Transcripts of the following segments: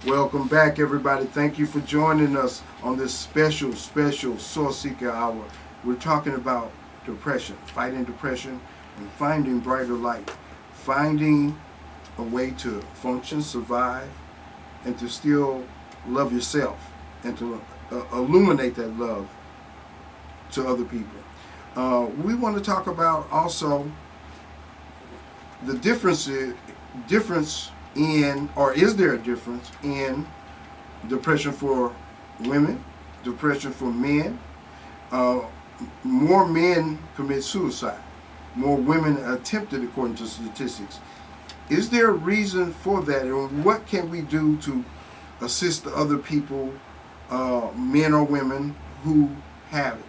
Welcome back, everybody. Thank you for joining us on this special Sourceseeker hour. We're talking about depression, fighting depression, and finding brighter light, finding a way to function, survive, and to still love yourself, and to illuminate that love to other people. We want to talk about also the difference in, or is there a difference in depression for women, depression for men? More men commit suicide. More women attempted, according to statistics. Is there a reason for that, and what can we do to assist the other people, men or women, who have it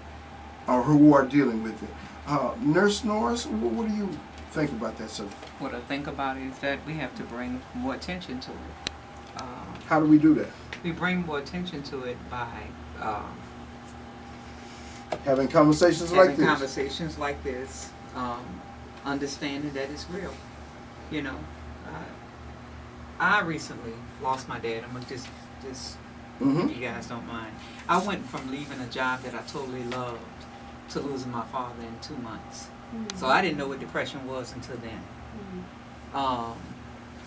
or who are dealing with it? Nurse Norris, what do you think about that subject? What I think about is that we have to bring more attention to it. How do we do that? We bring more attention to it by having conversations like this. Conversations like this, understanding that it's real. You know, I recently lost my dad. I'm gonna just if you guys don't mind. I went from leaving a job that I totally loved to losing my father in 2 months. So I didn't know what depression was until then.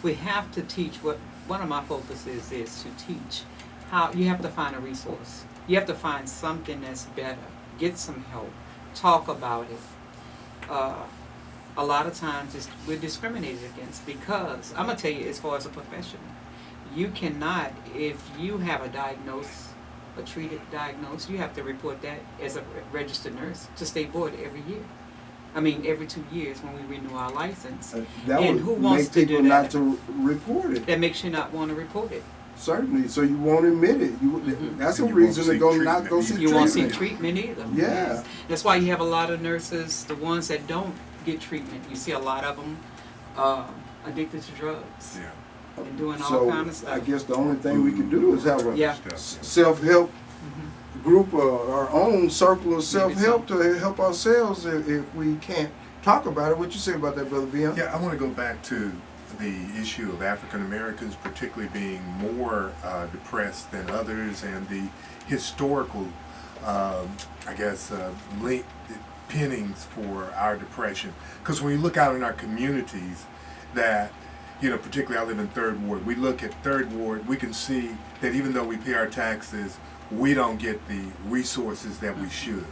We have to teach, one of my focuses is to teach how you have to find a resource. You have to find something that's better. Get some help. Talk about it. A lot of times we're discriminated against because, I'm going to tell you, as far as a professional, you cannot, if you have a treated diagnosis, you have to report that as a registered nurse to state board every year. I mean, every 2 years when we renew our license. That and would who wants make to people do that? not to report it. That makes you not want to report it. Certainly, so you won't admit it. That's a reason to not go see treatment. You won't see treatment either. Yeah. That's why you have a lot of nurses, the ones that don't get treatment. You see a lot of them addicted to drugs. Yeah. And doing all kind of stuff. I guess the only thing we can do is have a self-help group, our own circle of self-help to help ourselves if we can't talk about it. What you say about that, Brother Veon? Yeah, I want to go back to the issue of African Americans particularly being more depressed than others, and the historical, pinnings for our depression. Because when you look out in our communities, that, you know, particularly I live in Third Ward, we look at Third Ward, we can see that even though we pay our taxes, we don't get the resources that we should.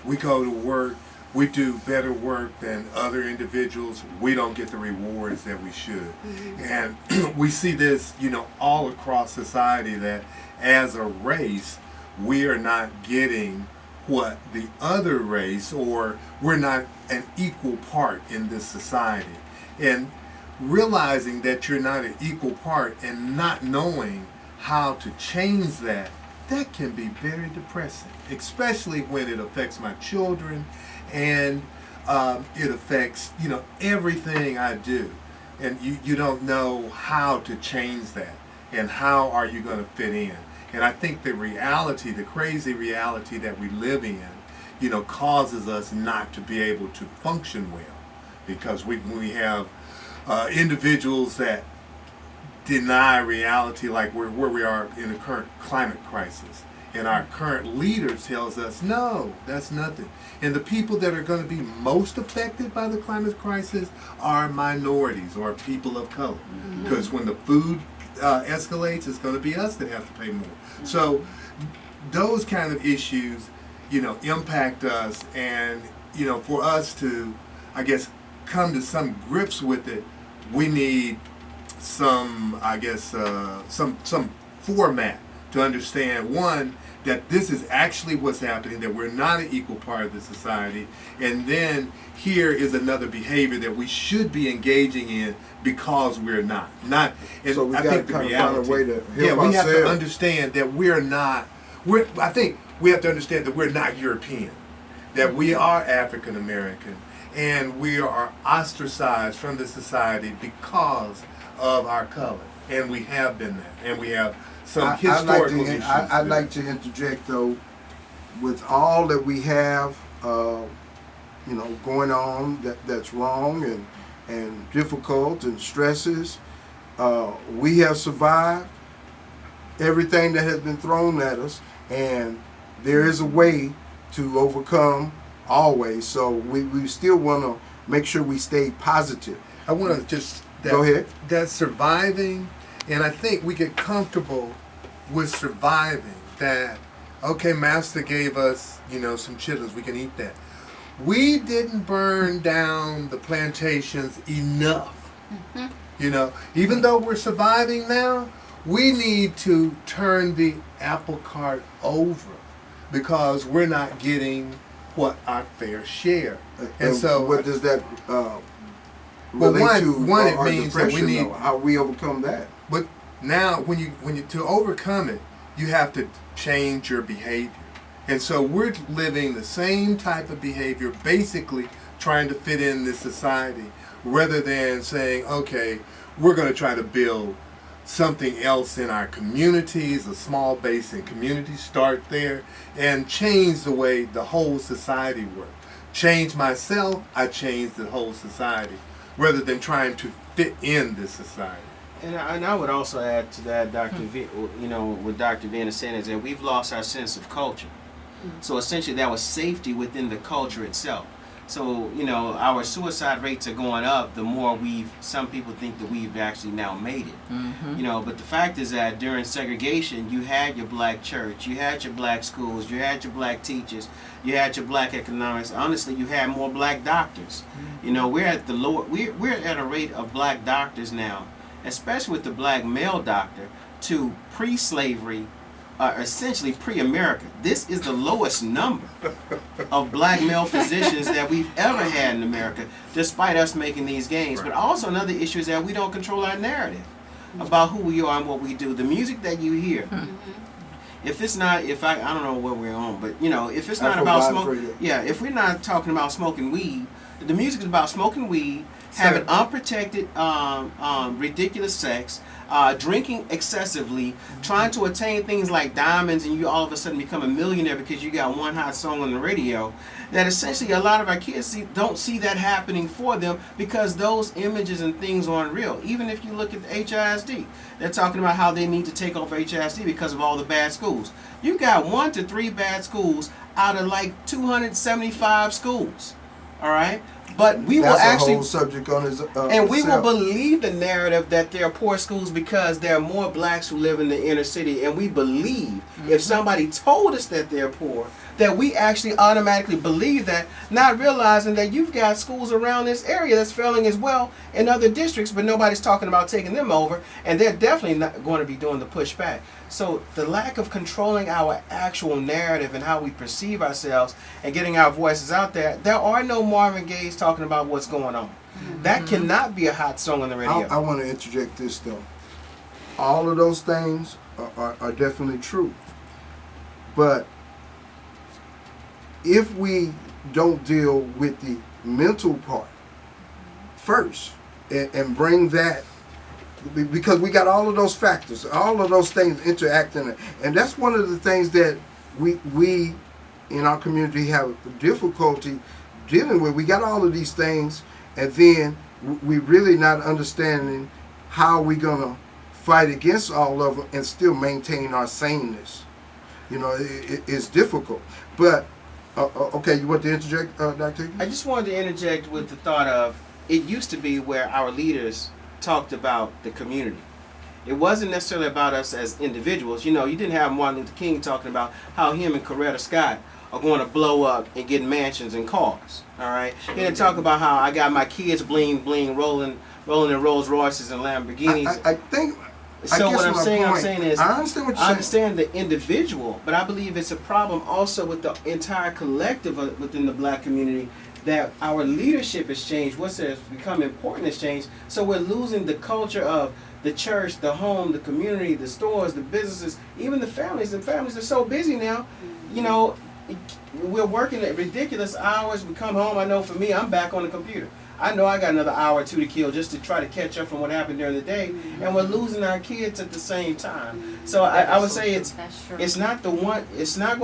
We go to work, we do better work than other individuals, we don't get the rewards that we should. And we see this, you know, all across society, that as a race, we are not getting what the other race, or we're not an equal part in this society. And realizing that you're not an equal part and not knowing how to change that, that can be very depressing, especially when it affects my children and it affects, you know, everything I do. And you don't know how to change that, and how are you going to fit in. And I think the reality, the crazy reality that we live in, you know, causes us not to be able to function well, because when we have individuals that deny reality, like where we are in the current climate crisis, and our current leader tells us, no, that's nothing. And the people that are going to be most affected by the climate crisis are minorities or people of color, because when the food escalates, it's going to be us that have to pay more. So those kind of issues, you know, impact us, and, you know, for us to, I guess, come to some grips with it, we need some, I guess, some format to understand, one, that this is actually what's happening, that we're not an equal part of the society, and then here is another behavior that we should be engaging in because we're not. And so we I got to think the kind of reality, find a way to help we ourselves. have to understand that we're not. I think we have to understand that we're not European, that we are African American, and we are ostracized from the society because of our color, and we have been that, and we have some historical issues. I'd like to interject, though, with all that we have, you know, going on that's wrong and difficult and stresses. We have survived. everything that has been thrown at us, and there is a way to overcome always. So we still want to make sure we stay positive. I want to just Go ahead. That surviving, and I think we get comfortable with surviving. That okay, Master gave us some chitlins, we can eat that. We didn't burn down the plantations enough. Even though we're surviving now, we need to turn the apple cart over because we're not getting what our fair share. And so, what does that relate to? One, it our means that we depression, need though? How we overcome that. But now, when you to overcome it, you have to change your behavior. And so we're living the same type of behavior, basically trying to fit in this society, rather than saying, okay, we're going to try to build something else in our communities, a small base in communities, start there, and change the way the whole society works. Change myself, I change the whole society, rather than trying to fit in this society. And I would also add to that, what Dr. Veon is saying is that we've lost our sense of culture. So essentially that was safety within the culture itself. So, our suicide rates are going up the more some people think that we've actually now made it. But the fact is that during segregation, you had your black church, you had your black schools, you had your black teachers, you had your black economics. Honestly, you had more black doctors. We're at the we're at a rate of black doctors now, especially with the black male doctor, to pre-slavery, essentially pre-America. This is the lowest number of black male physicians that we've ever had in America, despite us making these gains. But also another issue is that we don't control our narrative about who we are and what we do. The music that you hear, if it's not, I don't know what we're on, but if it's not about smoke, if we're not talking about smoking weed, the music is about smoking weed, having unprotected, ridiculous sex, drinking excessively, trying to attain things like diamonds, and you all of a sudden become a millionaire because you got one hot song on the radio. That essentially a lot of our kids don't see that happening for them because those images and things aren't real. Even if you look at the HISD, they're talking about how they need to take off HISD because of all the bad schools. You got 1 to 3 bad schools out of like 275 schools. All right. But we will actually, a whole subject on his, and we will believe the narrative that there are poor schools because there are more blacks who live in the inner city, and we believe if somebody told us that they're poor, that we actually automatically believe that, not realizing that you've got schools around this area that's failing as well in other districts, but nobody's talking about taking them over, and they're definitely not going to be doing the pushback. So the lack of controlling our actual narrative and how we perceive ourselves and getting our voices out there are no Marvin Gaye's talking about what's going on. That cannot be a hot song on the radio. I want to interject this though. All of those things are definitely true. But if we don't deal with the mental part first and bring that, because we got all of those factors, all of those things interacting, and that's one of the things that we in our community have difficulty dealing with. We got all of these things, and then we really not understanding how we gonna fight against all of them and still maintain our saneness. It's difficult. But okay, you want to interject, Dr. Higgins? I just wanted to interject with the thought of, it used to be where our leaders talked about the community. It wasn't necessarily about us as individuals. You didn't have Martin Luther King talking about how him and Coretta Scott are going to blow up and get mansions and cars. All right. He didn't talk about how I got my kids bling bling rolling in Rolls Royces and Lamborghinis. I think. So what I'm saying is, I understand what you're I understand the individual, but I believe it's a problem also with the entire collective within the black community, that our leadership has changed. What's become important has changed. So we're losing the culture of the church, the home, the community, the stores, the businesses, even the families. The families are so busy now. We're working at ridiculous hours. We come home. I know for me, I'm back on the computer. I know I got another hour or two to kill just to try to catch up from what happened during the day, and we're losing our kids at the same time. So I would say it's not going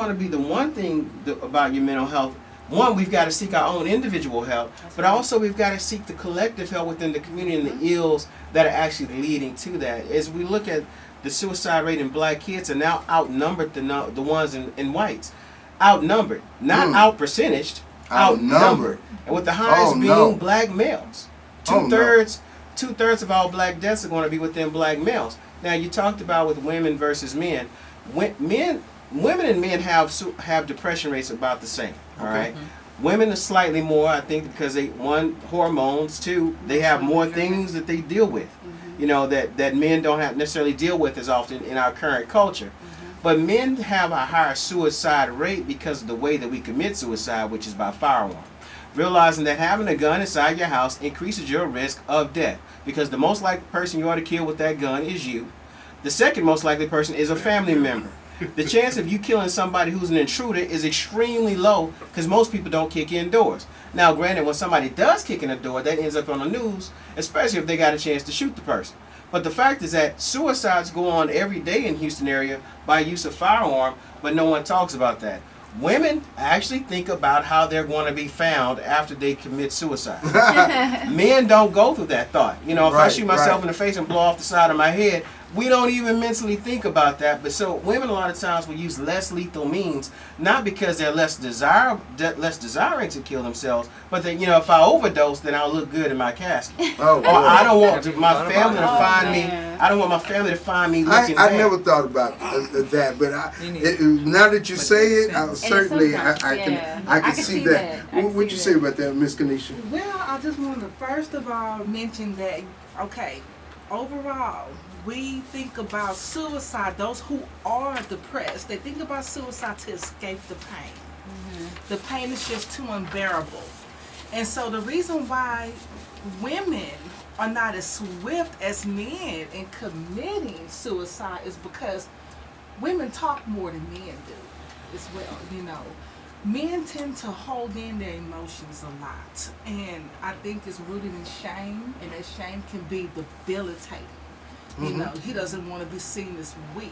to be the one thing about your mental health, one, we've got to seek our own individual help, but also we've got to seek the collective help within the community and the ills that are actually leading to that. As we look at the suicide rate in black kids are now outnumbered the ones in whites. Outnumbered, not out percentaged, outnumbered. And with the highest being black males. Two-thirds of all black deaths are going to be within black males. Now, you talked about with women versus men. Women and men have depression rates about the same. All right. Women are slightly more, I think, because they, one, hormones, two, they have more things that they deal with, you know, that men don't have necessarily deal with as often in our current culture. But men have a higher suicide rate because of the way that we commit suicide, which is by firearm. Realizing that having a gun inside your house increases your risk of death, because the most likely person you ought to kill with that gun is you. The second most likely person is a family member. The chance of you killing somebody who's an intruder is extremely low, because most people don't kick in doors. Now, granted, when somebody does kick in a door, that ends up on the news, especially if they got a chance to shoot the person. But the fact is that suicides go on every day in Houston area by use of firearm, but no one talks about that. Women actually think about how they're going to be found after they commit suicide. Men don't go through that thought. You know, if I shoot myself in the face and blow off the side of my head, we don't even mentally think about that. But so women a lot of times will use less lethal means, not because they're less desiring to kill themselves, but that, you know, if I overdose, then I'll look good in my casket. Or I don't want my family to find me. I don't want my family to find me looking bad. I never thought about that, but now that you say it, I can see that. What'd you say about that, Miss Kenisha? Well, I just want to first of all mention that, overall, we think about suicide, those who are depressed, they think about suicide to escape the pain. The pain is just too unbearable. And so the reason why women are not as swift as men in committing suicide is because women talk more than men do as well, you know. Men tend to hold in their emotions a lot. And I think it's rooted in shame, and that shame can be debilitating. You know, he doesn't want to be seen as weak.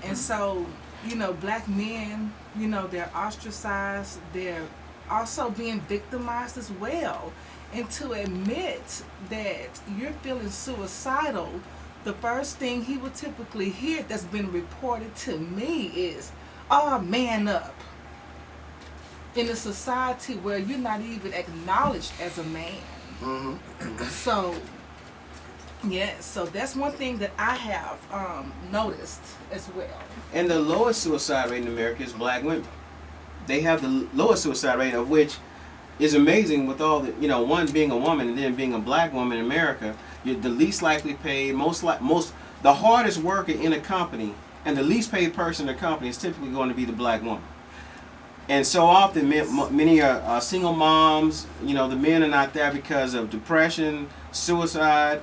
And so, you know, black men, you know, they're ostracized. They're also being victimized as well. And to admit that you're feeling suicidal, the first thing he would typically hear that's been reported to me is, "Oh, man up." In a society where you're not even acknowledged as a man. So, yes, so that's one thing that I have noticed as well. And the lowest suicide rate in America is black women. They have the lowest suicide rate, of which is amazing with all the, you know, one being a woman and then being a black woman in America. You're the least likely paid, the hardest worker in a company and the least paid person in a company is typically going to be the black woman. And so often, many are single moms. You know, the men are not there because of depression, suicide,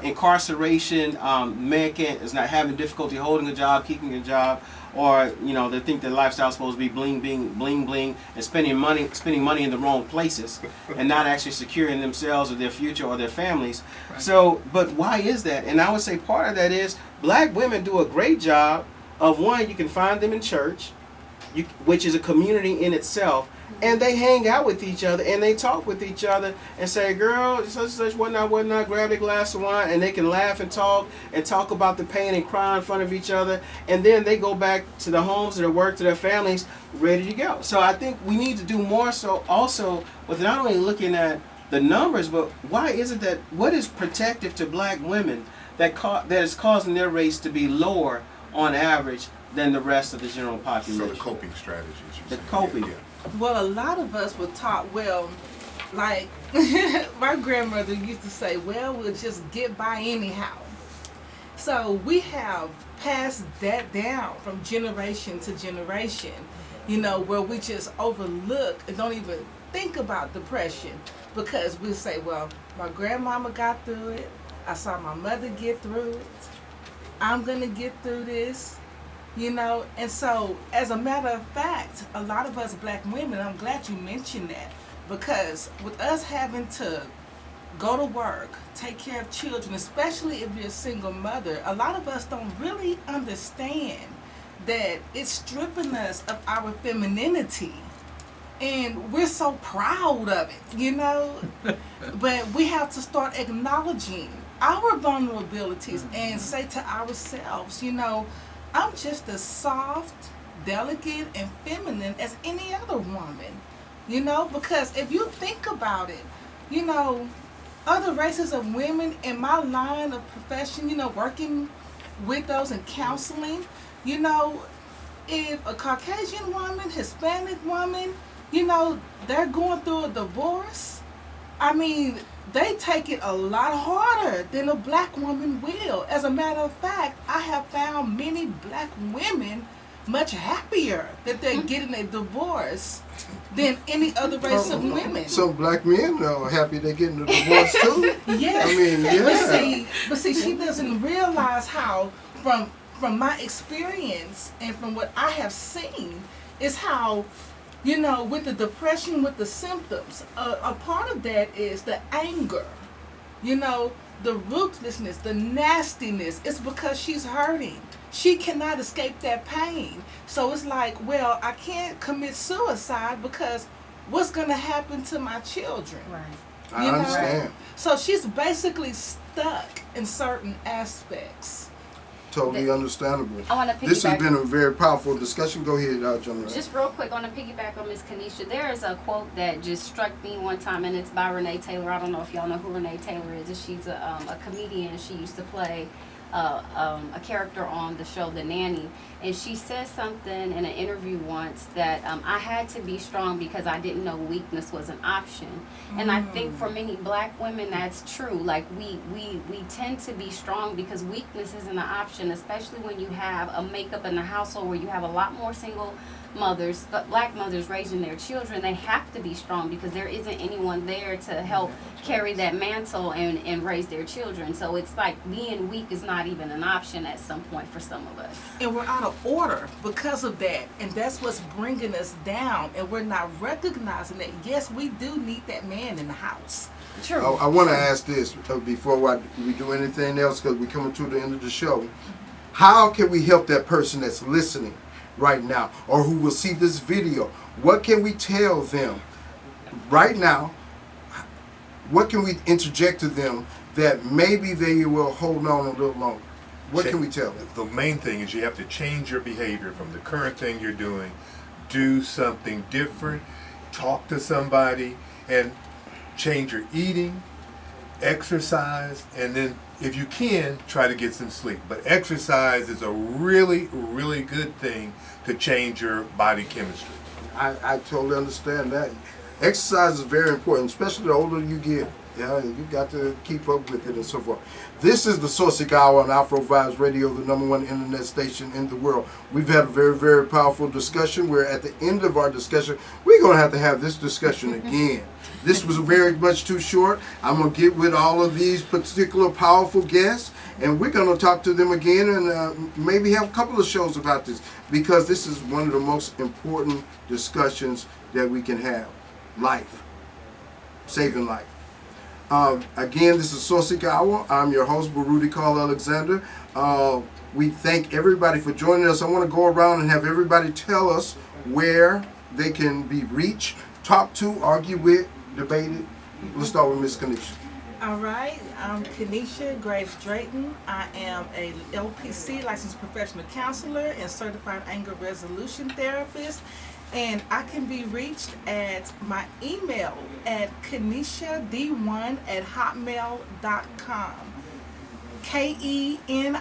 incarceration. Man is not having difficulty holding a job, keeping a job, or, you know, they think their lifestyle is supposed to be bling bling, and spending money in the wrong places, and not actually securing themselves or their future or their families. So, but why is that? And I would say part of that is black women do a great job of, one, you can find them in church, which is a community in itself, and they hang out with each other and they talk with each other and say, "Girl, such whatnot," grab a glass of wine, and they can laugh and talk about the pain and cry in front of each other, and then they go back to their homes, to their work, to their families, ready to go. So I think we need to do more so also with not only looking at the numbers, but why is it that, what is protective to black women that is causing their rates to be lower on average than the rest of the general population? So the coping strategies. The coping. Yeah. Well, a lot of us were taught, well, like my grandmother used to say, well, we'll just get by anyhow. So we have passed that down from generation to generation, you know, where we just overlook and don't even think about depression, because we say, well, my grandmama got through it. I saw my mother get through it. I'm going to get through this. You know, and so as a matter of fact, a lot of us black women, I'm glad you mentioned that, because with us having to go to work, take care of children, especially if you're a single mother, a lot of us don't really understand that it's stripping us of our femininity And we're so proud of it, you know? But we have to start acknowledging our vulnerabilities and say to ourselves, you know, I'm just as soft, delicate, and feminine as any other woman, you know? Because if you think about it, you know, other races of women in my line of profession, you know, working with those and counseling, you know, if a Caucasian woman, Hispanic woman, you know, they're going through a divorce, I mean, they take it a lot harder than a black woman will. As a matter of fact, I have found many black women much happier that they're getting a divorce than any other race of women. Some black men are happy they're getting a divorce too. Yes. I mean, yeah. But see, she doesn't realize how, from my experience and from what I have seen, is how, you know, with the depression, with the symptoms, a part of that is the anger, you know, the ruthlessness, the nastiness. It's because she's hurting. She cannot escape that pain. So it's like, well, I can't commit suicide because what's going to happen to my children? Right. I understand. So she's basically stuck in certain aspects. Totally understandable. I want to piggyback. This has been a very powerful discussion. Go ahead, Johna. Just real quick, on a piggyback on Miss Kenisha, there is a quote that just struck me one time, and it's by Renee Taylor. I don't know if y'all know who Renee Taylor is. She's a comedian. She used to play a character on the show The Nanny, and she said something in an interview once that I had to be strong because I didn't know weakness was an option. And I think for many black women that's true. Like we tend to be strong because weakness isn't an option, especially when you have a makeup in the household where you have a lot more single mothers, black mothers raising their children. They have to be strong because there isn't anyone there to help carry that mantle and raise their children. So it's like being weak is not even an option at some point for some of us. And we're out of order because of that. And that's what's bringing us down. And we're not recognizing that, yes, we do need that man in the house. True. I want to ask this before we do anything else, because we're coming to the end of the show. How can we help that person that's listening right now or who will see this video? What can we tell them right now? What can we interject to them that maybe they will hold on a little longer? What can we tell them? The main thing is you have to change your behavior from the current thing you're doing. Do something different. Talk to somebody and change your eating, exercise, and then if you can, try to get some sleep. But exercise is a really, really good thing to change your body chemistry. I totally understand that. Exercise is very important, especially the older you get. Yeah, you got to keep up with it and so forth. This is the Sourceseeker Hour on Afro Vibes Radio, the #1 internet station in the world. We've had a very, very powerful discussion. We're at the end of our discussion. We're going to have this discussion again. This was very much too short. I'm going to get with all of these particular powerful guests, and we're going to talk to them again and maybe have a couple of shows about this, because this is one of the most important discussions that we can have. Life. Saving life. Again, this is Sourceseeker Hour. I'm your host, Baruti Carl Alexander. We thank everybody for joining us. I want to go around and have everybody tell us where they can be reached, talked to, argued with, debated. Let's start with Miss Kenisha. All right, I'm Kenisha Graves Drayton. I am a LPC, licensed professional counselor and certified anger resolution therapist. And I can be reached at my email at kenishad1@hotmail.com. KENISHA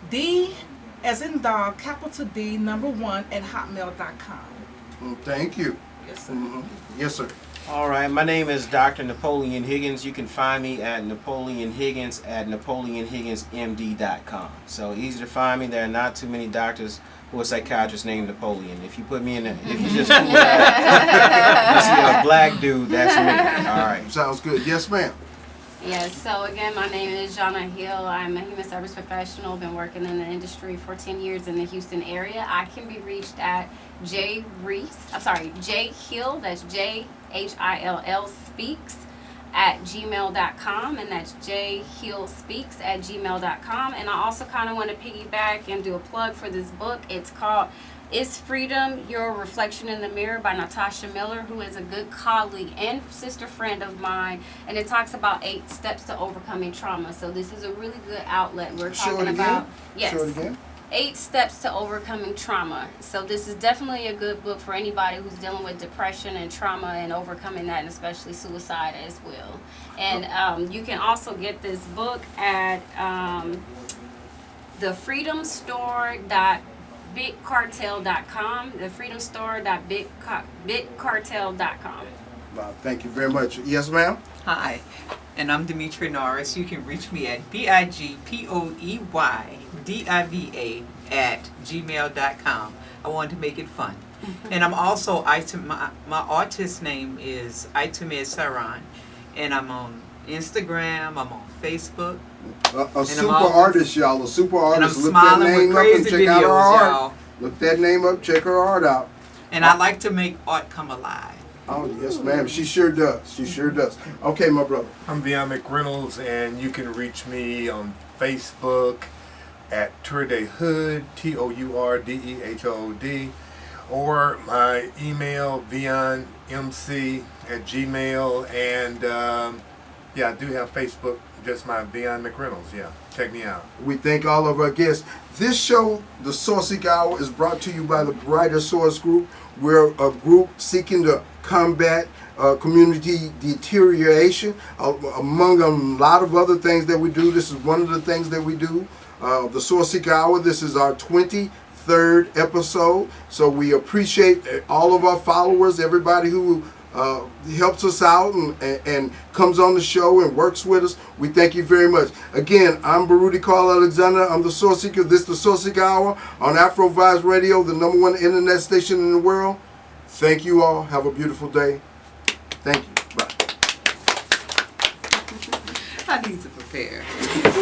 D as in dog, capital D, #1 @hotmail.com. Thank you. Yes, sir. Yes, sir. All right, my name is Dr. Napoleon Higgins. You can find me at Napoleon Higgins at NapoleonHigginsMD.com. So easy to find me. There are not too many doctors who are psychiatrists named Napoleon. If you put me in, if you just Google that, you see a black dude, that's me. All right. Sounds good. Yes, ma'am. Yes, so again, my name is Johna Hill. I'm a human service professional. Been working in the industry for 10 years in the Houston area. I can be reached at J Hill, that's JHILL Speaks @gmail.com, and that's jhillspeaks @gmail.com. And I also kind of want to piggyback and do a plug for this book. It's called Is Freedom Your Reflection in the Mirror by Natasha Miller, who is a good colleague and sister friend of mine. And it talks about 8 steps to overcoming trauma. So this is a really good outlet. We're talking about, yes, Show it again. 8 steps to overcoming trauma. So this is definitely a good book for anybody who's dealing with depression and trauma and overcoming that, and especially suicide as well. And you can also get this book at thefreedomstore.bitcartel.com, thefreedomstore.bitcartel.com. Wow, thank you very much. Yes, ma'am? Hi, and I'm Demetri Norris. You can reach me at bigpoeydiva@gmail.com. I wanted to make it fun. And I'm also, my artist name is Itumed Saran, and I'm on Instagram, I'm on Facebook. A super artist, y'all. A super And I'm artist. Look that smiling name with up and crazy check out her videos, art. y'all. Look that name up, check her art out. And I like to make art come alive. Oh, yes, ma'am. She sure does. She sure does. Okay, my brother. I'm Veon McReynolds, and you can reach me on Facebook at Tourdehhood, TOURDEHOOD, or my email, VeonMC@gmail, and yeah, I do have Facebook, just my Veon McReynolds. Yeah, check me out. We thank all of our guests. This show, the Sourceseeker Hour, is brought to you by the Brighter Source Group. We're a group seeking to combat community deterioration, among a lot of other things that we do. This is one of the things that we do. The Sourceseeker Hour, this is our 23rd episode. So we appreciate all of our followers, everybody who helps us out and comes on the show and works with us. We thank you very much. Again, I'm Baruti Carl Alexander. I'm the Sourceseeker. This is the Sourceseeker Hour on Afro Vibes Radio, the #1 internet station in the world. Thank you all. Have a beautiful day. Thank you. Bye. I need to prepare.